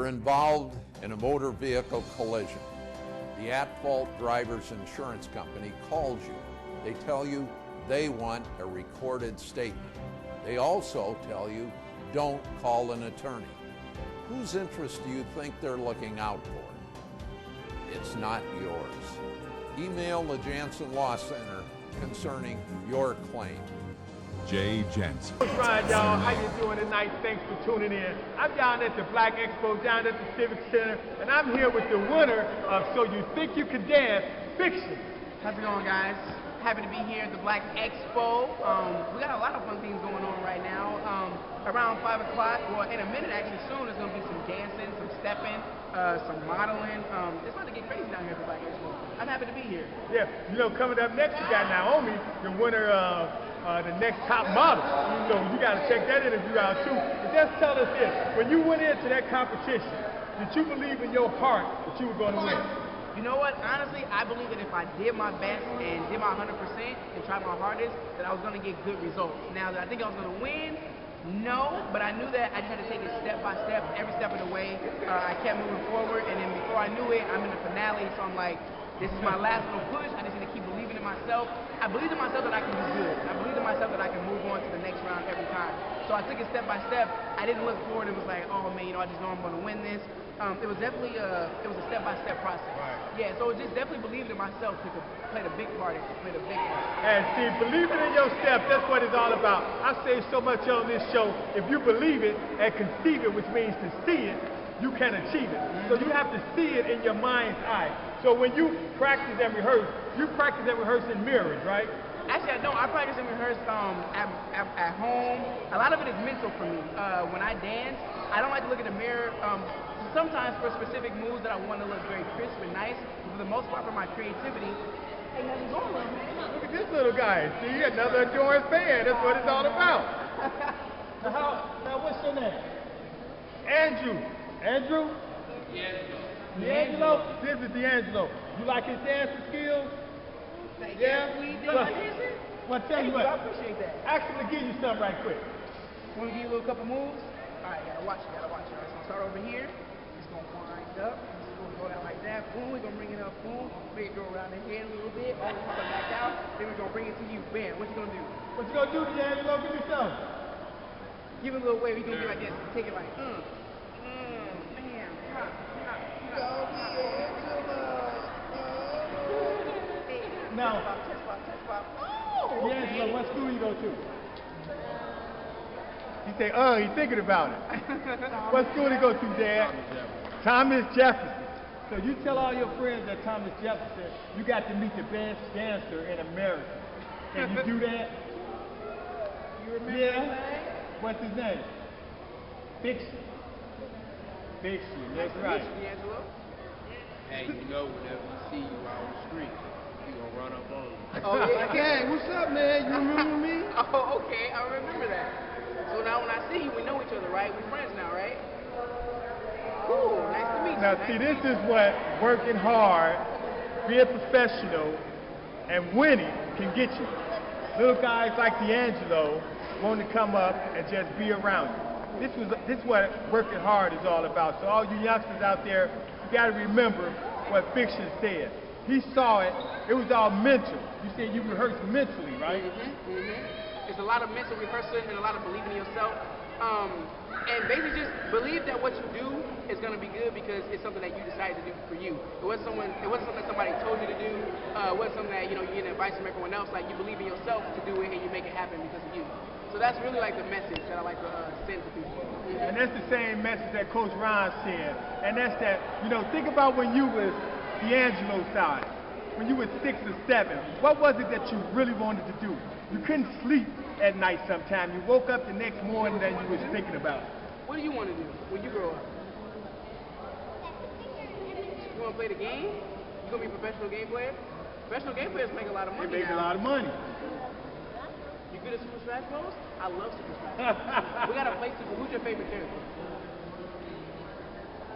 You're involved in a motor vehicle collision. The at-fault driver's insurance company calls you. They tell you they want a recorded statement. They also tell you don't call an attorney. Whose interest do you think they're looking out for? It's not yours. Email the Jansen Law Center concerning your claim. Jay Jansen. What's right, y'all? How you doing tonight? Thanks for tuning in. I'm down at the Black Expo, down at the Civic Center, and I'm here with the winner of So You Think You Can Dance, Fiction. How's it going, guys? Happy to be here at the Black Expo. We got a lot of fun things going on right now. Around 5 o'clock, well, in a minute actually soon, there's going to be some dancing, some stepping, some modeling. It's about to get crazy down here at the Black Expo. I'm happy to be here. Yeah, you know, coming up next, we got Naomi, the winner of the next top model. So you got to check that interview out too. But just tell us this, when you went into that competition, did you believe in your heart that you were going to win? You know what? Honestly, I believe that if I did my best and did my 100% and tried my hardest, that I was going to get good results. Now, that I think I was going to win, no, but I knew that I just had to take it step by step, every step of the way. I kept moving forward, and then before I knew it, I'm in the finale, so I'm like, this is my last little push. I just need to keep believing in myself. I believe in myself that I can do good. I believe in myself that I can move on to the next round every time. So I took it step by step. I didn't look forward and was like, oh man, you know, I just know I'm going to win this. It was definitely it was a step-by-step process. Right. Yeah, so just definitely believing in myself played a big part. And see, believing in yourself, that's what it's all about. I say so much on this show, if you believe it and conceive it, which means to see it, you can achieve it. So you have to see it in your mind's eye. So when you practice and rehearse, you practice and rehearse in mirrors, right? Actually, I don't. I practice and rehearse at home. A lot of it is mental for me. When I dance, I don't like to look in the mirror. Sometimes for specific moves that I want to look very crisp and nice, but for the most part for my creativity, ain't nothing going on, man. Look at this little guy. See, another adoring fan. That's what it's all about. Now, what's your name? Andrew. Andrew? D'Angelo? This is D'Angelo. You like his dancing skills? Yeah, we did. Well, tell you what. I appreciate that. Ask him to give you something right quick. Want to give you a little couple moves? All right, gotta watch it. All right, so I'm gonna start over here. It's gonna wind up. It's gonna go down like that. Boom, we're gonna bring it up. Boom, make it go around the head a little bit. All the way back out. Then we're gonna bring it to you. Bam. What you gonna do? What you gonna do, D'Angelo? Give me something. Give it a little wave. You're gonna be like this. Take it like, bam. Now, Touch pop. Oh, okay. D'Angelo, what school you go to? He say, he's thinking about it. What school he go to, Dad? Thomas Jefferson. So you tell all your friends at Thomas Jefferson, you got to meet the best dancer in America. Can you do that? You remember his name? What's his name? Fiction. Fiction, that's right. D'Angelo. Hey, you know, whenever we see you out on the street, we gonna run up on you. Oh, yeah. Hey, what's up, man? You remember me? Oh, okay. I remember that. So now when I see you, we know each other, right? We're friends now, right? Ooh, nice to meet you. Now, see, this is what working hard, being professional, and winning can get you. Little guys like D'Angelo want to come up and just be around you. This is what working hard is all about. So all you youngsters out there, you got to remember what Fiction said. He saw it. It was all mental. You said you rehearsed mentally, right? It's a lot of mental rehearsing and a lot of believing in yourself. And basically just believe that what you do is going to be good because it's something that you decided to do for you. It wasn't something that somebody told you to do. It wasn't something that, you get advice from everyone else. Like, you believe in yourself to do it and you make it happen because of you. So that's really like the message that I like to send to people. And that's the same message that Coach Ron said. And that's that, think about when you was D'Angelo's side. When you were 6 or 7, what was it that you really wanted to do? You couldn't sleep at night sometime. You woke up the next morning and you was thinking about it. What do you want to do when you grow up? You want to play the game? You going to be a professional game player? Professional game players make a lot of money. They make now. a lot of money. You good at Super Smash Bros? I love Super Smash Bros. We got to play Super. Who's your favorite character?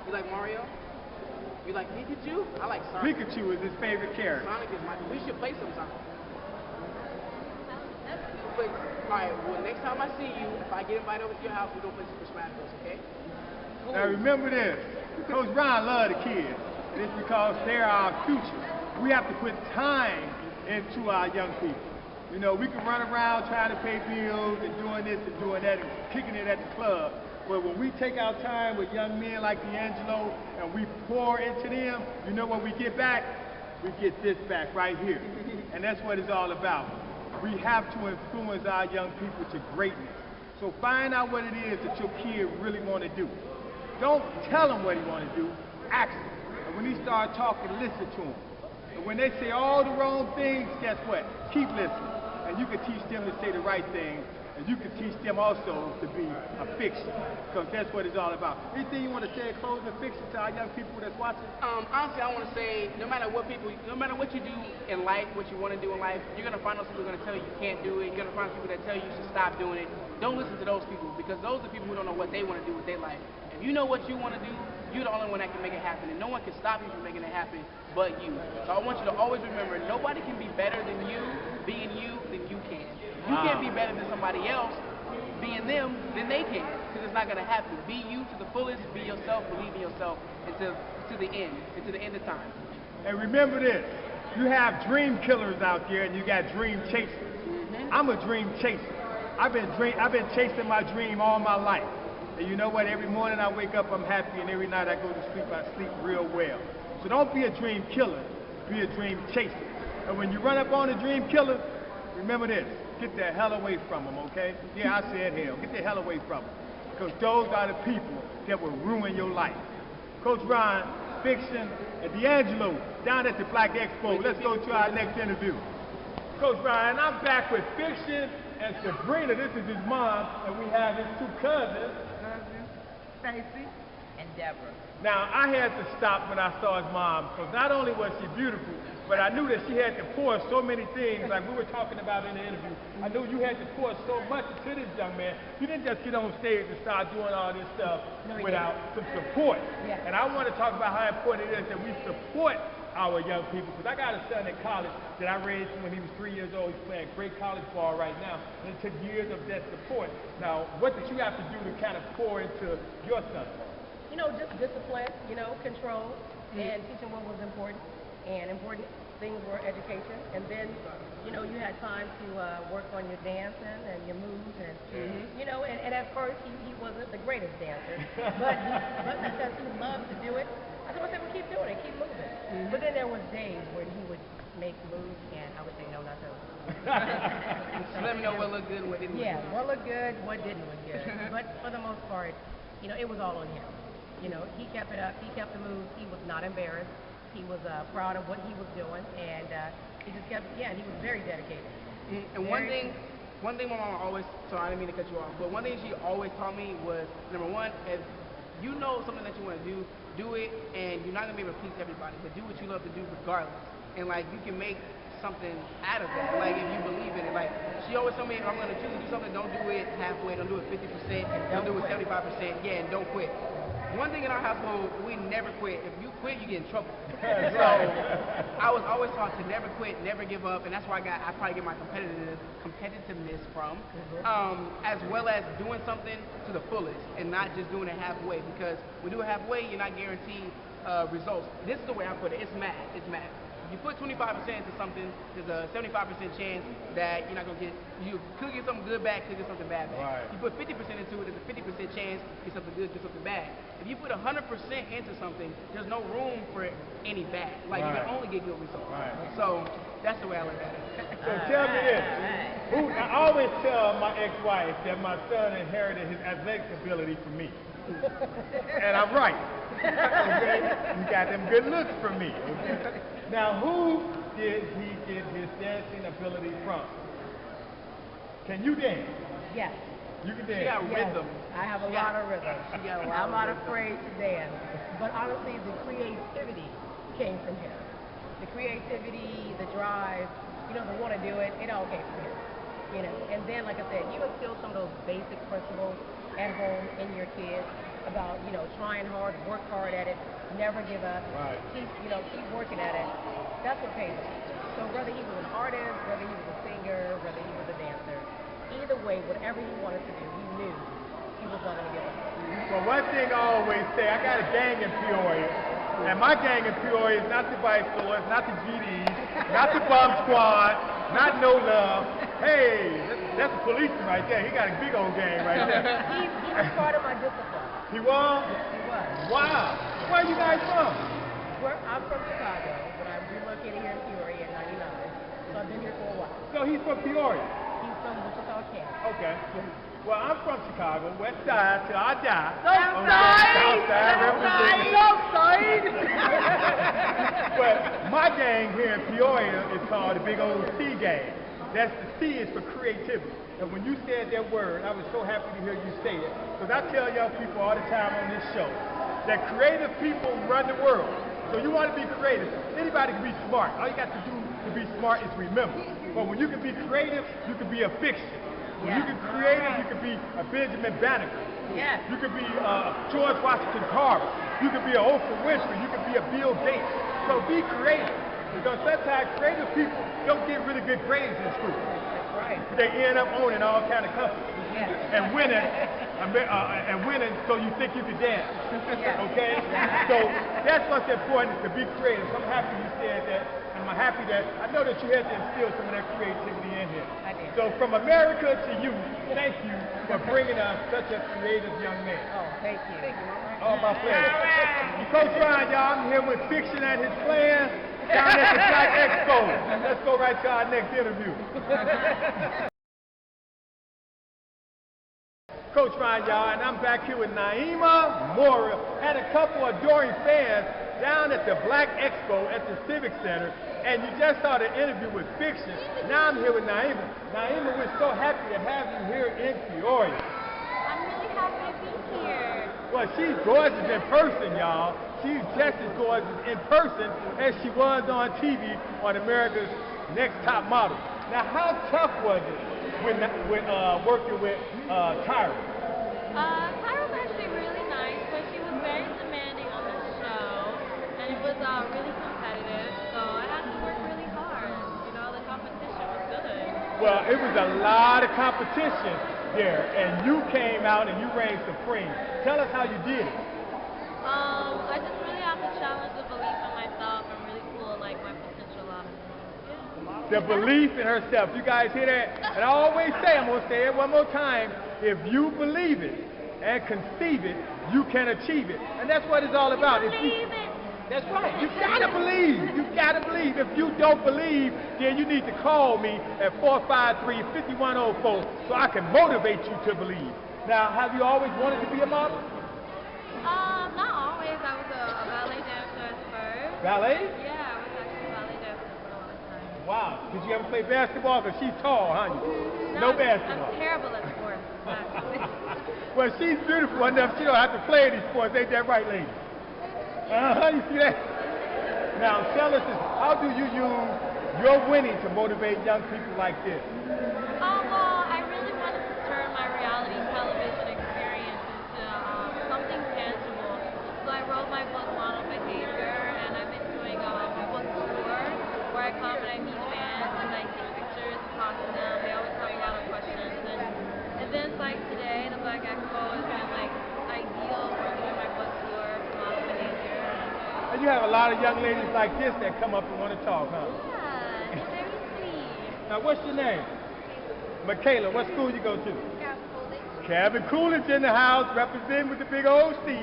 You like Mario? You like Pikachu? I like Sonic. Pikachu is his favorite character. Sonic is we should play sometime. Alright, well, next time I see you, if I get invited over to your house, we're going to play Super Smash Bros, okay? Now remember this. Coach Ron loves the kids, and it's because they're our future. We have to put time into our young people. You know, we can run around trying to pay bills and doing this and doing that and kicking it at the club. But when we take our time with young men like D'Angelo and we pour into them, you know what we get back? We get this back right here. And that's what it's all about. We have to influence our young people to greatness. So find out what it is that your kid really want to do. Don't tell him what he want to do, ask him. And when he start talking, listen to him. And when they say all the wrong things, guess what? Keep listening. And you can teach them to say the right thing, and you can teach them also to be a fiction, because that's what it's all about. Anything you want to say in closing fiction to our young people that's watching? Honestly, I want to say, no matter what you do in life, what you want to do in life, you're gonna find those people who are gonna tell you you can't do it. You're gonna find people that tell you you should stop doing it. Don't listen to those people, because those are people who don't know what they want to do with their life. If you know what you want to do, you're the only one that can make it happen, and no one can stop you from making it happen but you. So I want you to always remember, nobody can be better than you being you than you can. You can't be better than somebody else being them than they can, because it's not going to happen. Be you to the fullest, be yourself, believe in yourself until to the end of time. And remember this, you have dream killers out there and you got dream chasers. I'm a dream chaser. I've been chasing my dream all my life. And you know what? Every morning I wake up, I'm happy, and every night I go to sleep, I sleep real well. So don't be a dream killer, be a dream chaser. And when you run up on a dream killer, remember this, get the hell away from them, okay? Yeah, I said hell, get the hell away from them. Because those are the people that will ruin your life. Coach Ron, Fiction, and D'Angelo down at the Black Expo. Let's go to our next interview. Coach Ryan, I'm back with Fiction and Sabrina. This is his mom, and we have his two cousins, Stacy and Deborah. Now, I had to stop when I saw his mom, because not only was she beautiful, but I knew that she had to pour so many things, like we were talking about in the interview. I knew you had to pour so much into this young man. You didn't just get on stage and start doing all this stuff without some support. Yeah. And I want to talk about how important it is that we support our young people, because I got a son in college that I raised when he was 3 years old. He's playing great college ball right now, and it took years of that support. Now, what did you have to do to kind of pour into your son? You know, just discipline, you know, control, and teaching what was important. And important things were education. And then, you know, you had time to work on your dancing and your moves. And, you know, and at first he wasn't the greatest dancer, but because he loved to do it, I said, well, keep doing it, keep moving. But then there was days when he would make moves, and I would say, no, not those. So let me know what looked good and what didn't. Yeah, what looked good, what didn't look good. But for the most part, you know, it was all on him. You know, he kept it up, he kept the moves, he was not embarrassed. He was proud of what he was doing, and he just kept, he was very dedicated. And one thing my mama always, sorry, I didn't mean to cut you off, but one thing she always taught me was, number one, if you know something that you want to do it, and you're not going to be able to please everybody, but do what you love to do regardless. And, like, you can make something out of that, like, if you believe in it. Like, she always told me, if I'm going to choose to do something, don't do it halfway, don't do it 50%, don't do it 75%, yeah, and don't quit. One thing in our household, we never quit. If you quit, you get in trouble. So I was always taught to never quit, never give up, and that's where I probably get my competitiveness from, as well as doing something to the fullest and not just doing it halfway, because when you do it halfway, you're not guaranteed results. This is the way I put it. It's math. It's math. You put 25% into something, there's a 75% chance that you're not going to you could get something good back, could get something bad back. Right. You put 50% into it, there's a 50% chance get something good, get something bad. If you put 100% into something, there's no room for any bad. Like, you can only get good results. Right. So that's the way I look at it. So tell me this. I always tell my ex-wife that my son inherited his athletic ability from me. And I'm right. Okay? You got them good looks from me. Okay? Now, who did he get his dancing ability from? Can you dance? Yes. You can She dance. got rhythm. I have a lot of rhythm. She got a lot I'm of not rhythm. afraid to dance. But honestly, the creativity came from him. The creativity, the drive, you know, the want to do it, it all came from him. You know, and then, like I said, you instill some of those basic principles at home in your kids about, you know, trying hard, work hard at it, never give up, keep working at it. That's what pays off. So whether he was an artist, whether he was a singer, whether he was a dancer, either way, whatever he wanted to do, he knew he was not going to give up. Well, one thing I always say, I got a gang in Peoria, and my gang in Peoria is not the Vice Lords, not the GDs, not the Bomb Squad, not No Love. Hey, that's a policeman right there. He got a big old gang right there. He was part of my discipline. He was? He was. Wow. Where are you guys from? I'm from Chicago, but I relocated here in Peoria in 99. So I've been here for a while. So he's from Peoria? He's from Wichita, Kansas. Okay. Well, I'm from Chicago, West Side, till I die. South Side representing. South But my gang here in Peoria is called the Big Old C Gang. That's the C is for creativity. And when you said that word, I was so happy to hear you say it. Because I tell young people all the time on this show that creative people run the world. So you want to be creative. Anybody can be smart. All you got to do to be smart is remember. But when you can be creative, you can be a fiction. When you can creative, you can be a Benjamin Banneker. Yes. You can be George Washington Carver. You can be a Oprah Winfrey. You can be a Bill Gates. So be creative. Because sometimes creative people don't get really good grades in school. That's right. They end up owning all kind of companies. Yes. And winning so you think you can dance. Yes. Okay? So that's what's important, is to be creative. I'm happy you said that. And I'm happy that I know that you had to instill some of that creativity in here. I did. So from America to you, thank you for bringing us such a creative young man. Oh, thank you. Thank you, Mama. Oh, my pleasure. Coach Ryan, y'all, I'm here with Fiction and his plans down at the Black Expo. Let's go right to our next interview. Coach Ryan, y'all, and I'm back here with Naima Mora and a couple of adoring fans down at the Black Expo at the Civic Center. And you just saw the interview with Fiction. Now I'm here with Naima. Naima, we're so happy to have you here in Peoria. I'm really happy to be here. Well, she's gorgeous in person, y'all. She's just as gorgeous in person as she was on TV on America's Next Top Model. Now, how tough was it when working with Tyra? Tyra was actually really nice, but she was very demanding on the show, and it was really competitive, so I had to work really hard. You know, the competition was good. Well, it was a lot of competition there, and you came out and you reigned supreme. Tell us how you did it. I just really have to challenge the belief in myself and really cool like my potential out. The belief in herself. You guys hear that? And I always say, I'm going to say it one more time, if you believe it and conceive it, you can achieve it. And that's what it's all about. Believe it. That's right. You gotta believe. You gotta believe. If you don't believe, then you need to call me at 453-5104 so I can motivate you to believe. Now, have you always wanted to be a model? Not always. I was a ballet dancer at first. Ballet? Yeah, I was actually a ballet dancer for a long time. Wow. Did you ever play basketball? Because she's tall, huh? No basketball. I'm terrible at sports. Actually. Well, she's beautiful enough. She don't have to play any sports. Ain't that right, lady? You see that? Now, tell us this. How do you use your winning to motivate young people like this? Well, I really wanted to turn my reality television experience into something tangible. So I wrote my book, Model Behavior, and I've been doing a book tour where I come and I meet fans and I take pictures and talk to them. They always have a lot of questions. And events like today, the Black Expo, has been like ideal for doing my book tour for Model Behavior. And you have a lot of young ladies like this that come up and want to talk, huh? Yeah, it's very sweet. Now, what's your name? Michaela. What school you go to? Cabin Coolidge in the house, representing with the big old C.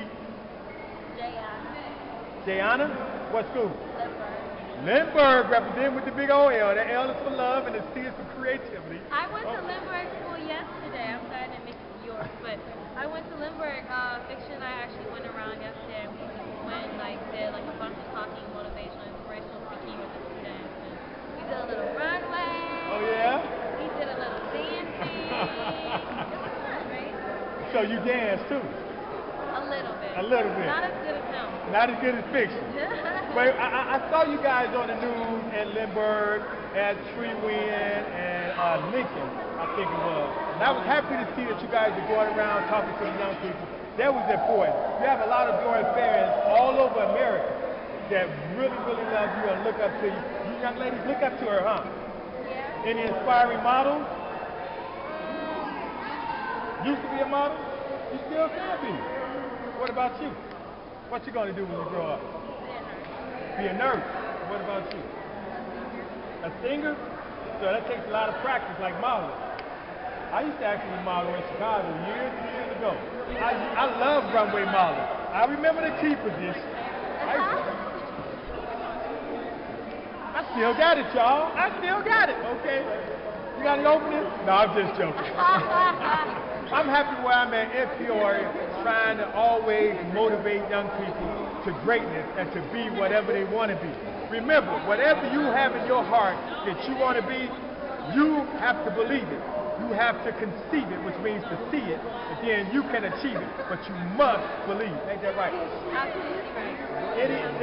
Jayana. What school? Lindbergh, representing with the big old L. The L is for love and the C is for creativity. I went to Lindbergh School yesterday. I'm sorry I didn't make it to yours, but I went to Lindbergh. Fiction and I actually went around yesterday and we went and did a bunch of talking, motivational, inspirational speaking with the students. And we did a little runway. Oh, yeah? We did a little dancing. It was fun, right? So you dance, too? A little bit. A little bit. Not as good as him. Not as good as Fiction. But I saw you guys on the news at Lindbergh, at Treewind, and Lincoln, I think it was. And I was happy to see that you guys are going around talking to the young people. That was important. You have a lot of adoring fans all over America that really, really love you and look up to you. You young ladies look up to her, huh? Yeah. Any inspiring models? Used to be a model? You still can be. What about you? What you gonna do when you grow up? Be a nurse. What about you? A singer? So that takes a lot of practice, like modeling. I used to actually model in Chicago years and years ago. I love runway modeling. I remember the T position. I still got it, y'all. I still got it, okay? You got any openings? No, I'm just joking. I'm happy where I'm at in Peoria, trying to always motivate young people to greatness and to be whatever they want to be. Remember, whatever you have in your heart that you want to be, you have to believe it. You have to conceive it, which means to see it, and then you can achieve it. But you must believe. Ain't that right? Absolutely right.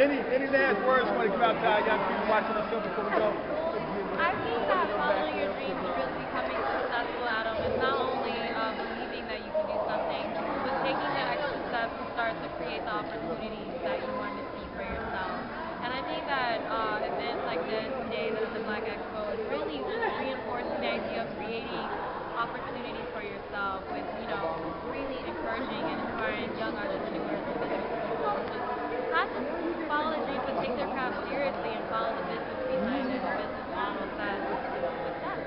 Any last words you want to give out to our young people watching the show before we go? I think that following your dreams and really becoming successful at them is not only believing that you can do something, but taking the extra steps to start to create the opportunities that you want to see for yourself. And I think that events like this today, the Black Expo, is really just reinforcing the idea of creating opportunities for yourself with, really encouraging and inspiring young entrepreneurs and business people to just not just follow their dreams, but take their craft seriously and follow the business behind it, the business model that is success.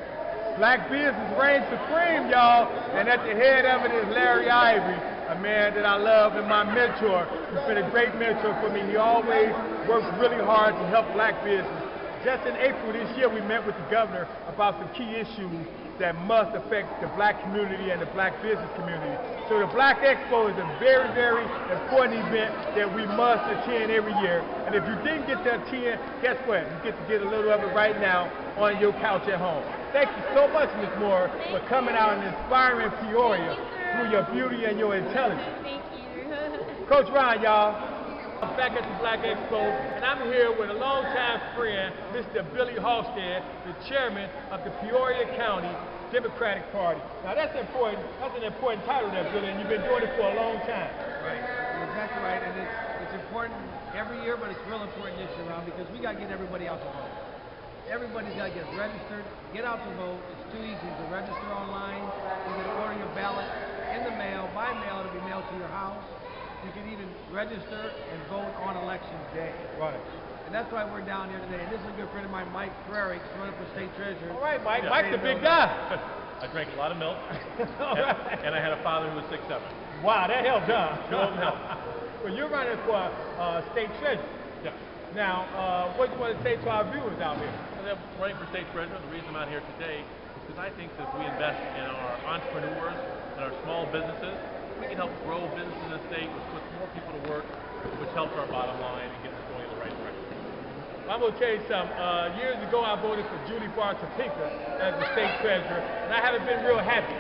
Black business reigns supreme, y'all, and at the head of it is Larry Ivory, a man that I love and my mentor. He's been a great mentor for me. He always works really hard to help black business. Just in April this year, we met with the governor about some key issues that must affect the black community and the black business community. So the Black Expo is a very, very important event that we must attend every year. And if you didn't get to attend, guess what? You get to get a little of it right now on your couch at home. Thank you so much, Ms. Mora, for coming out and inspiring Peoria through your beauty and your intelligence. Thank you. Coach Ryan, y'all. I'm back at the Black Expo, and I'm here with a longtime friend, Mr. Billy Halstead, the chairman of the Peoria County Democratic Party. Now that's important. That's an important title there, Billy, and you've been doing it for a long time. Right. You're exactly right, and it's important every year, but it's real important this year around because we got to get everybody out to vote. Everybody's got to get registered, get out to vote. It's too easy to register online. You can order your ballot in the mail, by mail, to be mailed to your house. You can even register and vote on election day. Right. And that's why we're down here today. And this is a good friend of mine, Mike Peoria, running for state treasurer. All right, Mike. Yeah. Mike's a big guy. I drank a lot of milk, Right. and I had a father who was 6'7". Wow, that helped, huh? Sure helped. Well, you're running for state treasurer. Yeah. Now, what do you want to say to our viewers out here? And I'm running for state treasurer. The reason I'm out here today is because I think that if we invest in our entrepreneurs and our small businesses, we can help grow businesses in the state, which puts more people to work, which helps our bottom line and gets us going in the right direction. I'm going to tell you something. Years ago, I voted for Julie Bartopinka as the state treasurer, and I haven't been real happy.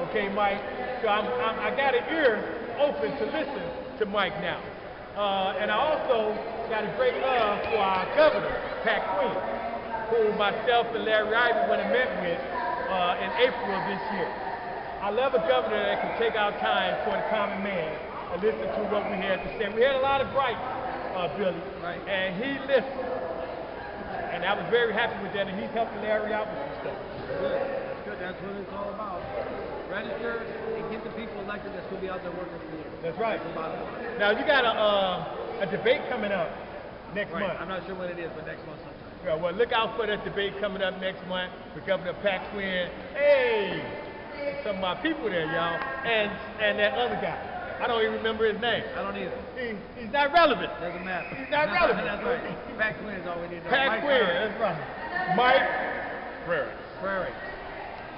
Okay, Mike? So I got an ear open to listen to Mike now. And I also got a great love for our governor, Pat Quinn, who myself and Larry Ivory went and met with in April of this year. I love a governor that can take our time for the common man and listen to what we had to say. We had a lot of gripes, Billy, Right. and he listened. And I was very happy with that, and he's helping Larry out with some stuff. Good. Good. That's what it's all about. Register and get the people elected that's going to be out there working for you. That's right. That's the bottom line. Now, you got a debate coming up next Right. month. I'm not sure when it is, but next month sometime. Yeah, well, look out for that debate coming up next month with Governor Pat Quinn. Hey, some of my people there, y'all, and that other guy. I don't even remember his name. I don't either. He's not relevant. Doesn't matter. He's not relevant. That's right. Pat Quinn is all we need to know. Pat Mike Quinn, Peoria. that's right. Mike Frerichs. Peoria.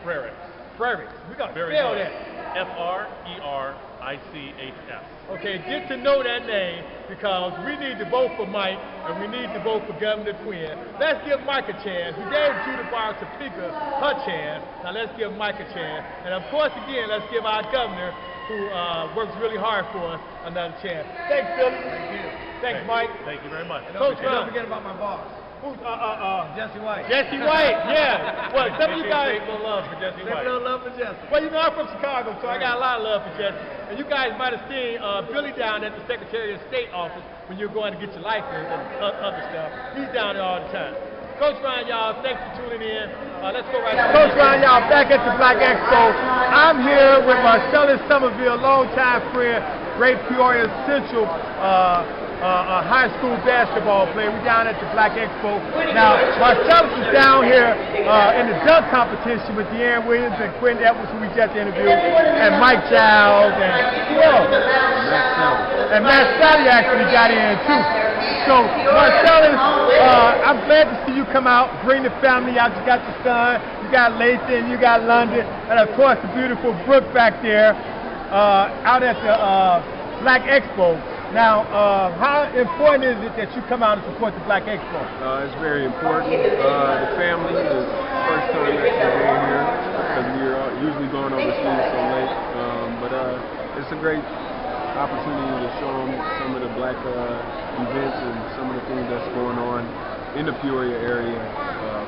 Frerichs. Frerichs. We got to Very spell good. that. Frerichs. Okay, get to know that name because we need to vote for Mike and we need to vote for Governor Quinn. Let's give Mike a chance. We gave Judy Bartopinka her chance. Now let's give Mike a chance. And of course, again, let's give our governor, who works really hard for us, another chance. Thanks, Billy. Thank you. Thanks, Mike. Thank you very much. And Coach don't Ryan. forget about my boss, Who's Jesse White. Jesse White? Yeah. Well, some of you guys. Save no love for Jesse Save White. no love for Jesse. Well, you know, I'm from Chicago, so I got a lot of love for Jesse. And you guys might have seen Billy down at the Secretary of State office when you're going to get your license and other stuff. He's down there all the time. Coach Ryan, y'all, thanks for tuning in. Let's go right now. Coach Ryan, y'all, back at the Black Expo. I'm here with Marcellus Somerville, longtime friend, great Peoria Central high school basketball player. We're down at the Black Expo. Now, Marcellus is down here in the dunk competition with De'Aaron Williams and Quentin Edwards, who we just interviewed, and Mike Giles, and who else? And Matt Sally actually got in, too. So, Marcellus, I'm glad to see you come out, bring the family out. You got your son, you got Lathan, you got London, and of course the beautiful Brooke back there out at the Black Expo. Now, how important is it that you come out and support the Black Expo? It's very important. The family is the first time that we're here because we're usually going overseas so late. But it's a great opportunity to show them some of the Black events and some of the things that's going on in the Peoria area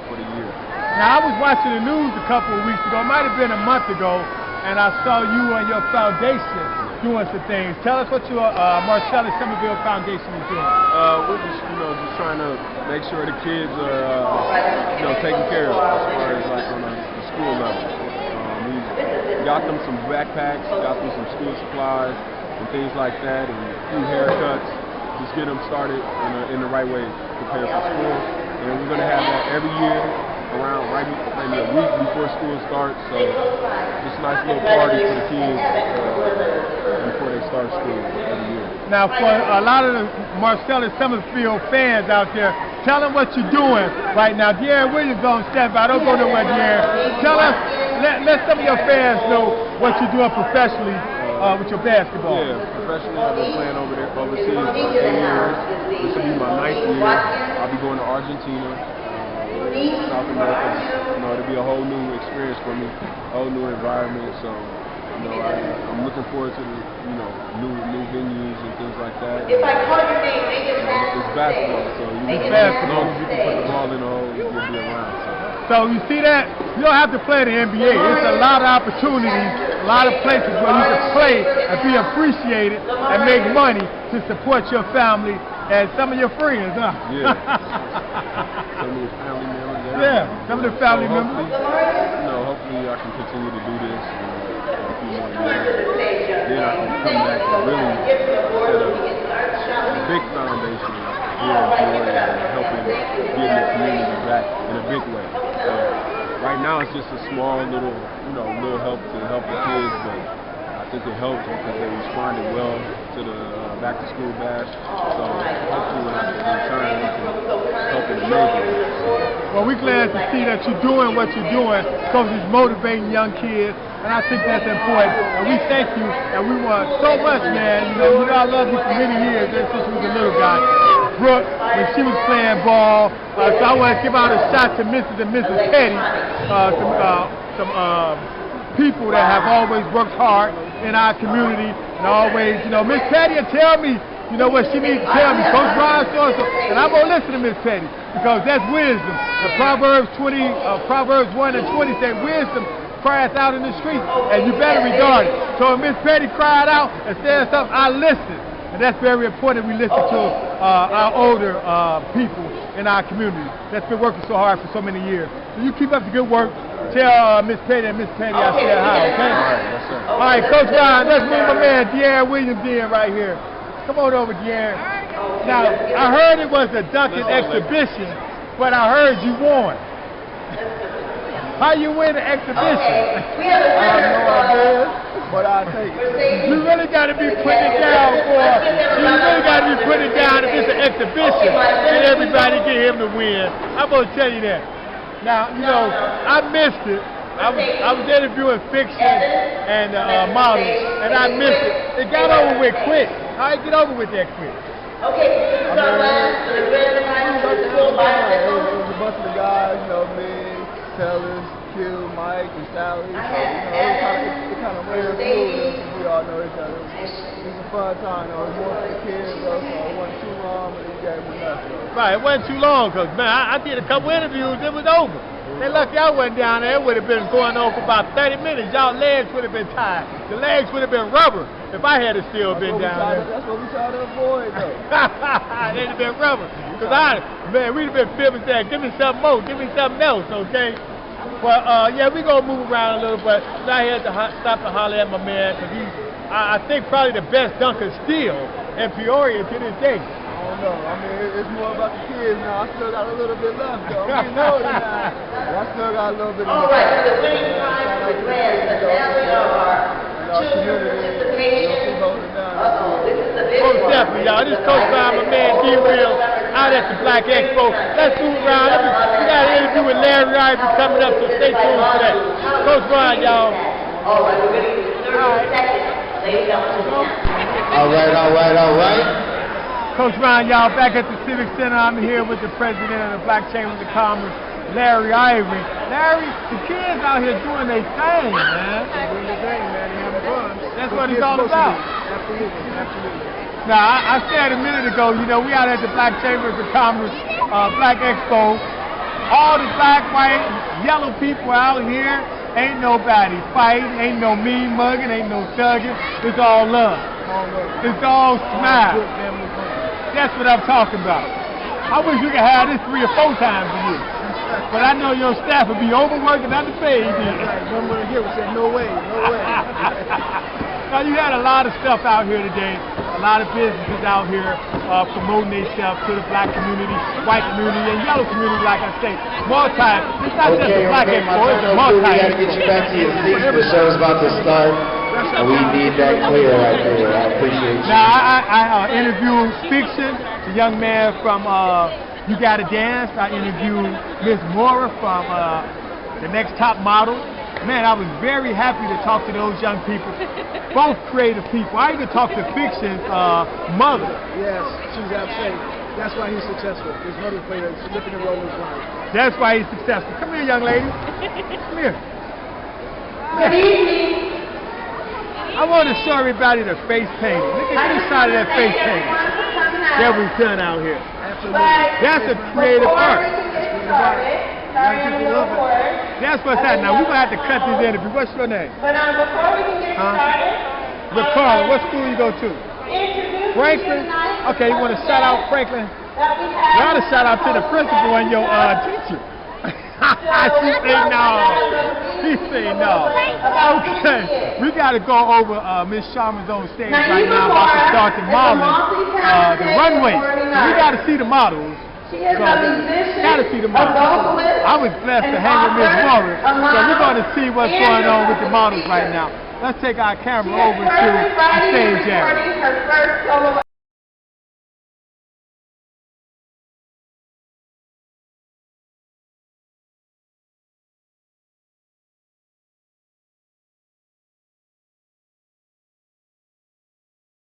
for the year. Now, I was watching the news a couple of weeks ago, it might have been a month ago, and I saw you and your foundation doing some things. Tell us what your Marcellus Somerville Foundation is doing. We're just trying to make sure the kids are, taken care of as far as like on the school level. We got them some backpacks, got them some school supplies and things like that, and a few haircuts. Just get them started in the right way, prepare for school. And we're going to have that every year around maybe a week before school starts. So just a nice little party for the kids before they start school every year. Now, for a lot of the Marcellus Somerville fans out there, tell them what you're doing right now. De'Aaron Williams on standby. Don't go nowhere, De'Aaron. Tell us, let some of your fans know what you're doing professionally with your basketball. Yeah, professionally I've been playing overseas for 8 years. This will be my 9th year. I'll be going to Argentina, South America. It'll be a whole new experience for me, a whole new environment. So, I'm looking forward to the, new venues and things like that. If I call your name, it's basketball, so as long as you can put the ball in the hole, you'll be around. So you see that? You don't have to play the NBA. It's a lot of opportunities, a lot of places where you can play and be appreciated and make money to support your family and some of your friends, huh? Yeah. Some of your family members. Yeah, some of the family members. Hopefully I can continue to do this for a few more years. Then I can come back and really set a big foundation here in Peoria and helping get the community back in a big way. So right now it's just a small little help to help the kids, but I think it helped because they responded well to the back to school bash. So hopefully when I return, we can help in a major way. Well, we're glad to see that you're doing what you're doing because it's motivating young kids, and I think that's important. And we thank you, and we want so much, man. I love you for many years, ever since you was a little guy. Brooke, when she was playing ball, so I want to give out a shot to Mrs. and Mrs. Petty, some people that have always worked hard in our community, and always, Miss Petty will tell me, what she needs to tell me, Coach Ryan so-and-so, and I'm going to listen to Miss Petty, because that's wisdom. The Proverbs 1 and 20 say, wisdom cries out in the street, and you better regard it. So when Miss Petty cried out and said something, I listened. And that's very important. We listen to our older people in our community that's been working so hard for so many years. So you keep up the good work. Tell Miss Petty and Miss Petty I said hi, okay? All right, yes, sir. All right, Coach Ryan, let's bring my man De'Aaron Williams in right here. Come on over, De'Aaron. Now, I heard it was a dunking exhibition, but I heard you won. How you win the exhibition? I have no idea, but I'll take it. You really got to be putting it down if it's an exhibition and everybody get him to win. I'm going to tell you that. Now, I missed it. I was interviewing fiction and models, and I missed it. It got over with quick. How you get over with that quick? Okay, this is our last for the grand finals of the school basketball. It was a bunch of the guys, me, Tellers, Q, Mike, and Sally. So, it kind of ran smooth since we all know each other. It was a fun time. It was more for the kids, though, so it wasn't too long, but it gave me nothing. Right, it wasn't too long, because, man, I did a couple interviews, it was over. They lucky I wasn't down there. It would have been going on for about 30 minutes. Y'all legs would have been tied. The legs would have been rubber if I had still been down there. That's what we try to avoid, though. They'd have been rubber. Because we'd have been filming saying, give me something more, give me something else, okay? But, yeah, we going to move around a little, but I had to stop to holler at my man, because he's, I think, probably the best dunker still in Peoria to this day. I don't know. I mean, it's more about the kids now. I still got a little bit left, though. I'm getting older now. But I still got a little bit left. All right, so the winning prize presents the Oh, definitely, y'all. This Coach Ron, my man D-Real, out at the Black Expo. Let's move around. We got an interview with Larry Ivory coming up, so stay tuned for that. Coach Ron, y'all. All right, we're going to use 30 seconds. Ladies and gentlemen. All right. Coach Ron, y'all, back at the Civic Center. I'm here with the president of the Black Chamber of Commerce, Larry Ivory. Larry, the kids out here doing their thing, man. They're doing their thing, man. They're having fun. That's what it's all about. Absolutely. Now, I said a minute ago, you know, we out at the Black Chamber of Commerce, Black Expo. All the black, white, yellow people out here. Ain't nobody fighting, ain't no mean mugging, ain't no thugging. It's all love. It's all smile. That's what I'm talking about. I wish we could have this 3 or 4 times a year. But I know your staff would be overworked and underpaid. One more here would say, no way. Now, you had a lot of stuff out here today. A lot of businesses out here promoting themselves to the black community, white community, and yellow community, like I say. It's not just a black expo, it's a multi. We got to get you back to your seats. The show's about to start. And we need that clear right there. I appreciate you. Now, I interviewed Fiction, the young man from You Gotta Dance. I interviewed Miss Mora from the Next Top Model. Man, I was very happy to talk to those young people, both creative people. I even talked to Fiction's mother. Yes, she's absolutely. That's why he's successful. His mother played a significant role in his life. That's why he's successful. Come here, young lady. Come here. Good evening. I want to show everybody the face painting. Look at this side of that face painting that we've done out here. Absolutely. That's a creative art. That's what's happening. Now, we're going to have to cut this interview. What's your name? But before we can get started, Ricardo. What school you go to? Franklin? Okay, you want to shout out Franklin? You ought to shout out to the principal and your teacher. She say no. She say no. Okay, we got to go over Miss Sharma's on stage right now about to start the modeling, the runway. So we got to see the models. Gotta see the models. I was blessed to hang with Miss Mora, so we're going to see what's going on with the models right now. Let's take our camera over to the stage area.